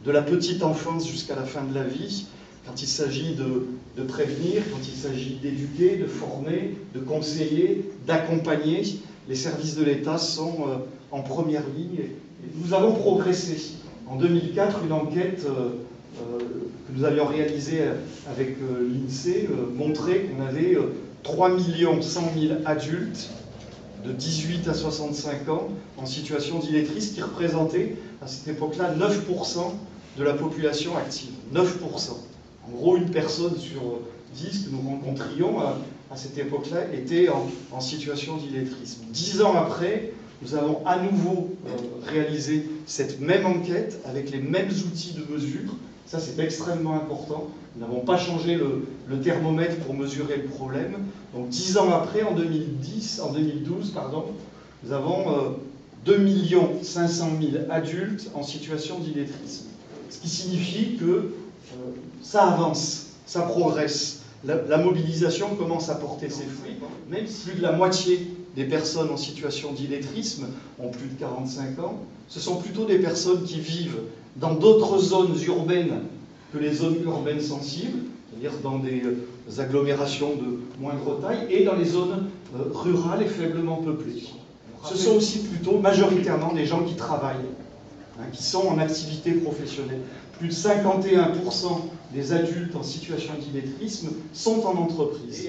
de la petite enfance jusqu'à la fin de la vie, quand il s'agit de prévenir, quand il s'agit d'éduquer, de former, de conseiller, d'accompagner, les services de l'État sont en première ligne. Et nous avons progressé. En 2004, une enquête que nous avions réalisée avec l'INSEE montrait qu'on avait 3 100 000 adultes de 18 à 65 ans en situation d'illettrisme, qui représentait à cette époque-là 9% de la population active. 9%. En gros, une personne sur 10 que nous rencontrions à cette époque-là était en situation d'illettrisme. 10 ans après, nous avons à nouveau réalisé cette même enquête avec les mêmes outils de mesure. Ça, c'est extrêmement important. Nous n'avons pas changé le thermomètre pour mesurer le problème. Donc 10 ans après, en 2012, nous avons 2 500 000 adultes en situation d'illettrisme. Ce qui signifie que ça avance, ça progresse. La mobilisation commence à porter ses fruits, même si plus de la moitié des personnes en situation d'illettrisme ont plus de 45 ans. Ce sont plutôt des personnes qui vivent dans d'autres zones urbaines que les zones urbaines sensibles, c'est-à-dire dans des agglomérations de moindre taille, et dans les zones rurales et faiblement peuplées. Ce sont aussi plutôt majoritairement des gens qui travaillent, qui sont en activité professionnelle. Plus de 51% des adultes en situation d'illettrisme sont en entreprise.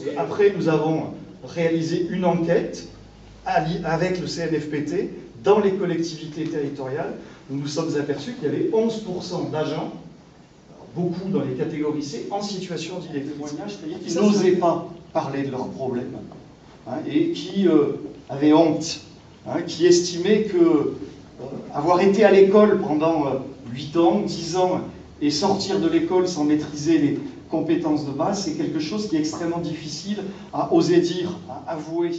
Et après, nous avons réalisé une enquête avec le CNFPT dans les collectivités territoriales, où nous nous sommes aperçus qu'il y avait 11% d'agents, beaucoup dans les catégories C, en situation d'illettrisme, qui n'osaient pas parler de leurs problèmes, et qui avaient honte, qui estimaient que avoir été à l'école pendant 8 ans, 10 ans, et sortir de l'école sans maîtriser les compétences de base, c'est quelque chose qui est extrêmement difficile à oser dire, à avouer.